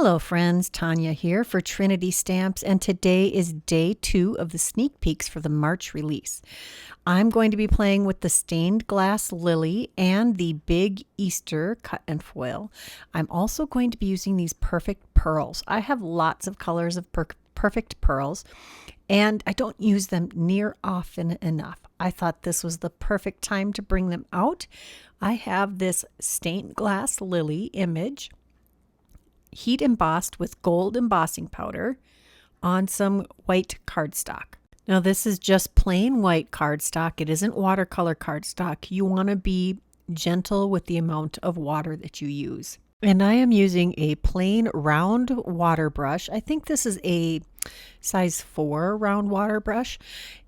Hello friends, Tanya here for Trinity Stamps, and today is day 2 of the sneak peeks for the March release. I'm going to be playing with the stained glass lily and the big Easter cut and foil. I'm also going to be using these perfect pearls. I have lots of colors of perfect pearls, and I don't use them near often enough. I thought this was the perfect time to bring them out. I have this stained glass lily image heat embossed with gold embossing powder on some white cardstock. Now this is just plain white cardstock. It isn't watercolor cardstock. You want to be gentle with the amount of water that you use. And I am using a plain round water brush. I think this is a size 4 round water brush.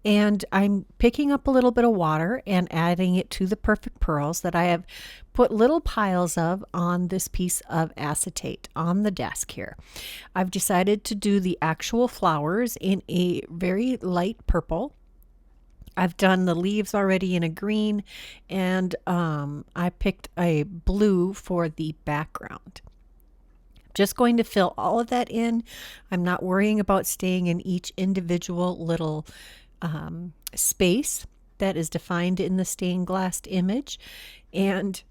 And I'm picking up a little bit of water and adding it to the perfect pearls that I have put little piles of on this piece of acetate on the desk here. I've decided to do the actual flowers in a very light purple. I've done the leaves already in a green, and I picked a blue for the background. Just going to fill all of that in. I'm not worrying about staying in each individual little space that is defined in the stained glass image. And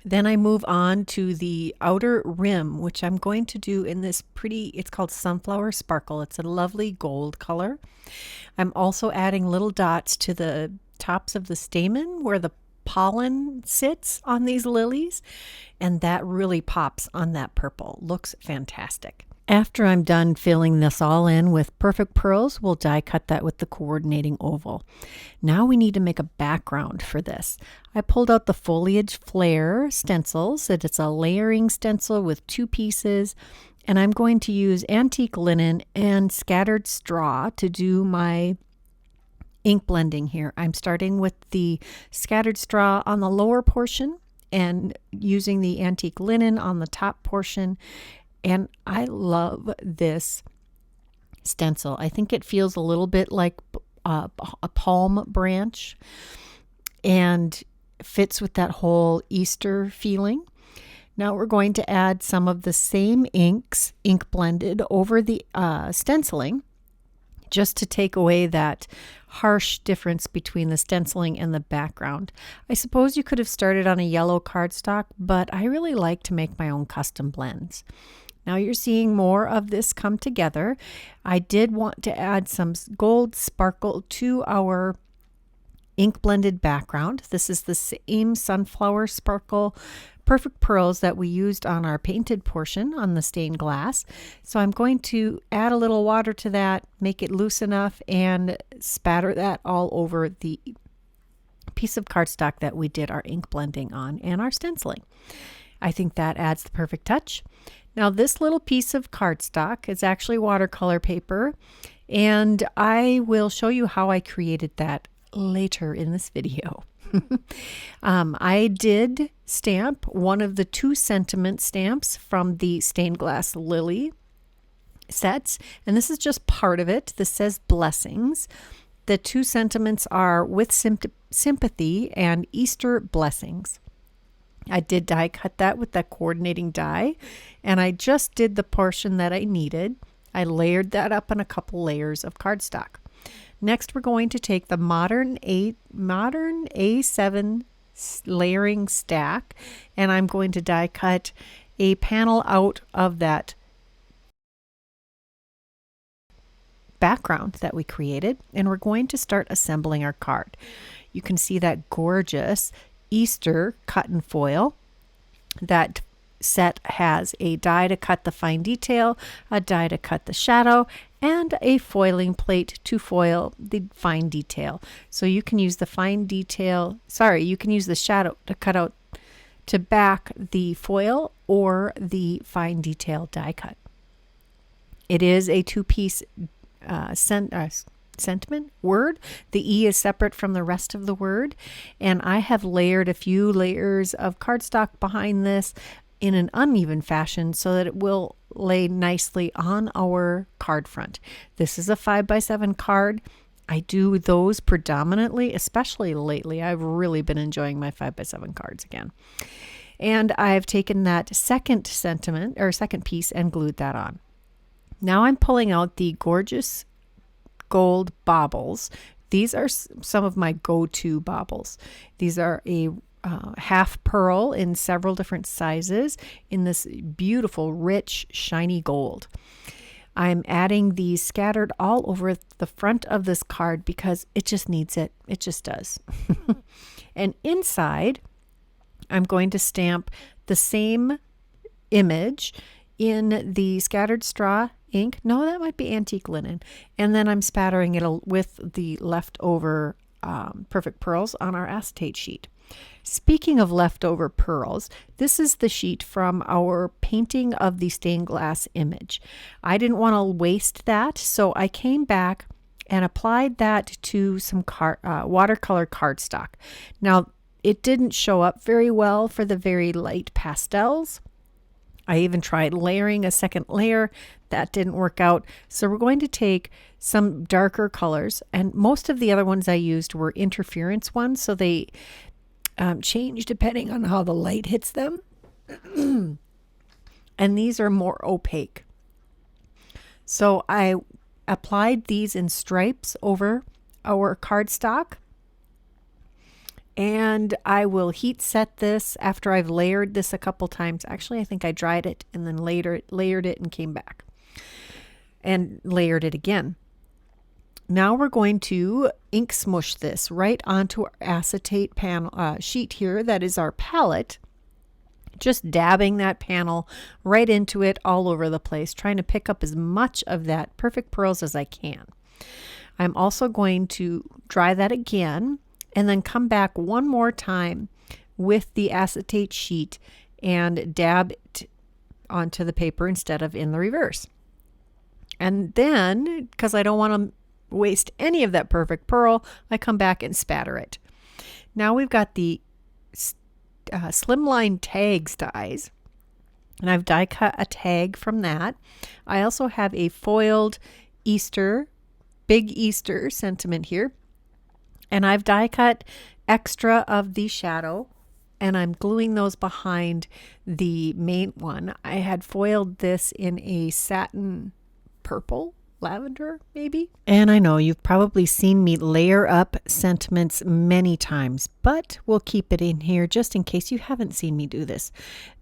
then I move on to the outer rim, which I'm going to do in this pretty, it's called Sunflower Sparkle. It's a lovely gold color. I'm also adding little dots to the tops of the stamen where the pollen sits on these lilies, and that really pops on that purple. Looks fantastic. After I'm done filling this all in with perfect pearls, we'll die cut that with the coordinating oval. Now we need to make a background for this. I pulled out the Foliage Flare stencils. It's a layering stencil with 2 pieces, and I'm going to use antique linen and scattered straw to do my ink blending here. I'm starting with the scattered straw on the lower portion and using the antique linen on the top portion. And I love this stencil. I think it feels a little bit like a palm branch and fits with that whole Easter feeling. Now we're going to add some of the same ink blended over the stenciling, just to take away that harsh difference between the stenciling and the background. I suppose you could have started on a yellow cardstock, but I really like to make my own custom blends. Now you're seeing more of this come together. I did want to add some gold sparkle to our ink blended background. This is the same Sunflower Sparkle perfect pearls that we used on our painted portion on the stained glass. So I'm going to add a little water to that, make it loose enough, and spatter that all over the piece of cardstock that we did our ink blending on and our stenciling. I think that adds the perfect touch. Now this little piece of cardstock is actually watercolor paper, and I will show you how I created that later in this video. I did stamp one of the 2 sentiment stamps from the stained glass lily sets, and this is just part of it. This says blessings. The 2 sentiments are with sympathy and Easter blessings. I did die cut that with that coordinating die, and I just did the portion that I needed. I layered that up on a couple layers of cardstock. Next, we're going to take the modern A7 layering stack, and I'm going to die cut a panel out of that background that we created, and we're going to start assembling our card. You can see that gorgeous Easter cut and foil. That set has a die to cut the fine detail, a die to cut the shadow, and a foiling plate to foil the fine detail. So you can use the fine detail, you can use the shadow to cut out to back the foil or the fine detail die cut. It is a 2-piece sentiment word. The E is separate from the rest of the word, and I have layered a few layers of cardstock behind this in an uneven fashion so that it will lay nicely on our card front. This is a 5x7 card. I do those predominantly, especially lately. I've really been enjoying my 5x7 cards again. And I've taken that second piece and glued that on. Now I'm pulling out the gorgeous gold baubles. These are some of my go-to baubles. These are a half pearl in several different sizes in this beautiful, rich, shiny gold. I'm adding these scattered all over the front of this card because it just needs it. It just does. And inside, I'm going to stamp the same image in the scattered straw ink. No, that might be antique linen. And then I'm spattering it with the leftover perfect pearls on our acetate sheet. Speaking of leftover pearls, this is the sheet from our painting of the stained glass image. I didn't want to waste that, so I came back and applied that to some watercolor cardstock. Now, it didn't show up very well for the very light pastels. I even tried layering a second layer. That didn't work out. So we're going to take some darker colors, and most of the other ones I used were interference ones, so they change depending on how the light hits them. And these are more opaque. So I applied these in stripes over our cardstock. And I will heat set this after I've layered this a couple times. Actually, I think I dried it and then layered it and came back and layered it again. Now we're going to ink smush this right onto our acetate panel sheet here. That is our palette. Just dabbing that panel right into it all over the place, trying to pick up as much of that perfect pearls as I can. I'm also going to dry that again and then come back one more time with the acetate sheet and dab it onto the paper instead of in the reverse. And then, because I don't want to waste any of that perfect pearl, I come back and spatter it. Now we've got the Slimline tags dies, and I've die cut a tag from that. I also have a foiled Easter, big Easter sentiment here, and I've die cut extra of the shadow, and I'm gluing those behind the main one. I had foiled this in a satin purple, lavender maybe. And I know you've probably seen me layer up sentiments many times, but we'll keep it in here just in case you haven't seen me do this.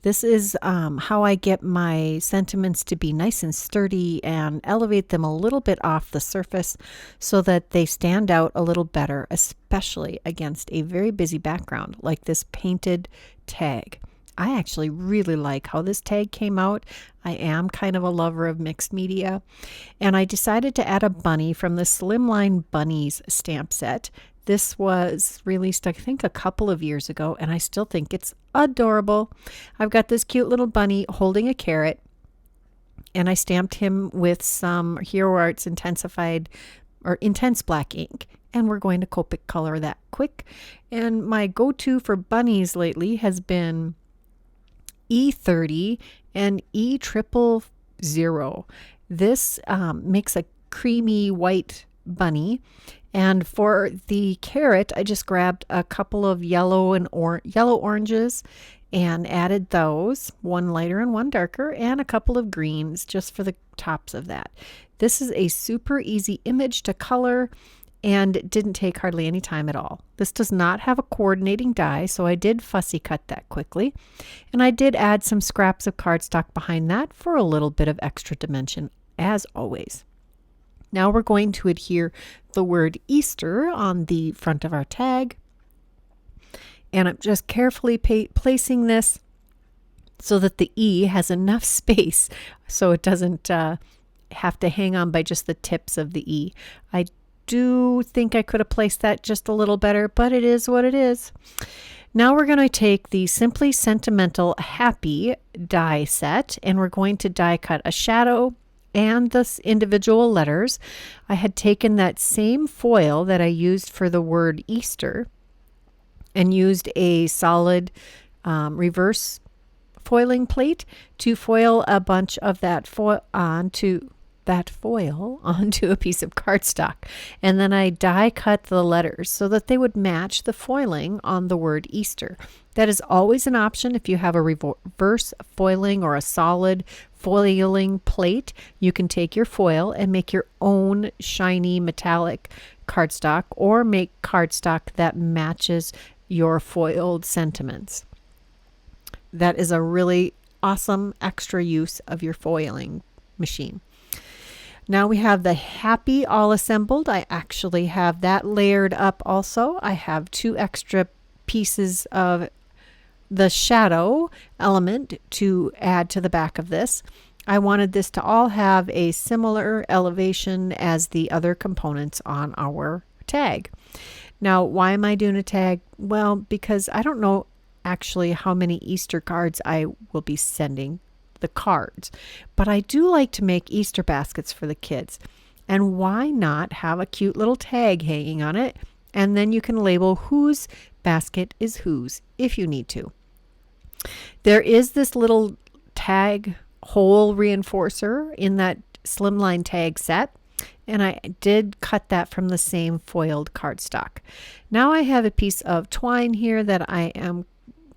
This is how I get my sentiments to be nice and sturdy and elevate them a little bit off the surface so that they stand out a little better, especially against a very busy background like this painted tag. I actually really like how this tag came out. I am kind of a lover of mixed media. And I decided to add a bunny from the Slimline Bunnies stamp set. This was released, I think, a couple of years ago, and I still think it's adorable. I've got this cute little bunny holding a carrot, and I stamped him with some Hero Arts intensified or intense black ink. And we're going to Copic color that quick. And my go-to for bunnies lately has been E30 and E000. This makes a creamy white bunny, and for the carrot I just grabbed a couple of yellow oranges and added those, one lighter and one darker, and a couple of greens just for the tops of that. This is a super easy image to color and it didn't take hardly any time at all. This does not have a coordinating die, so I did fussy cut that quickly. And I did add some scraps of cardstock behind that for a little bit of extra dimension, as always. Now we're going to adhere the word Easter on the front of our tag. And I'm just carefully placing this so that the E has enough space so it doesn't have to hang on by just the tips of the E. I do think I could have placed that just a little better, but it is what it is. Now we're going to take the Simply Sentimental Happy die set, and we're going to die cut a shadow and the individual letters. I had taken that same foil that I used for the word Easter and used a solid reverse foiling plate to foil a bunch of that foil on to that foil onto a piece of cardstock, and then I die cut the letters so that they would match the foiling on the word Easter. That is always an option if you have a reverse foiling or a solid foiling plate. You can take your foil and make your own shiny metallic cardstock, or make cardstock that matches your foiled sentiments. That is a really awesome extra use of your foiling machine. Now we have the Happy all assembled. I actually have that layered up also. I have 2 extra pieces of the shadow element to add to the back of this. I wanted this to all have a similar elevation as the other components on our tag. Now, why am I doing a tag? Well, because I don't know actually how many Easter cards I will be sending the cards, but I do like to make Easter baskets for the kids. And why not have a cute little tag hanging on it, and then you can label whose basket is whose if you need to. There is this little tag hole reinforcer in that Slimline tag set, and I did cut that from the same foiled cardstock. Now I have a piece of twine here that I am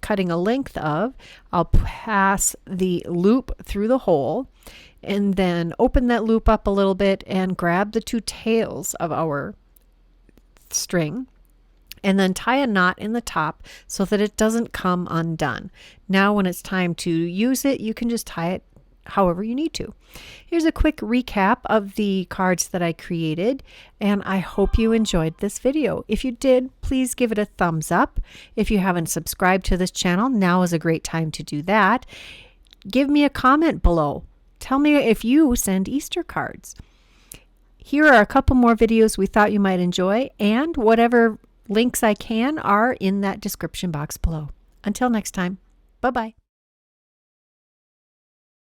cutting a length of. I'll pass the loop through the hole and then open that loop up a little bit and grab the 2 tails of our string and then tie a knot in the top so that it doesn't come undone. Now when it's time to use it, you can just tie it however you need to. Here's a quick recap of the cards that I created, and I hope you enjoyed this video. If you did, please give it a thumbs up. If you haven't subscribed to this channel, now is a great time to do that. Give me a comment below. Tell me if you send Easter cards. Here are a couple more videos we thought you might enjoy, and whatever links I can are in that description box below. Until next time, bye-bye.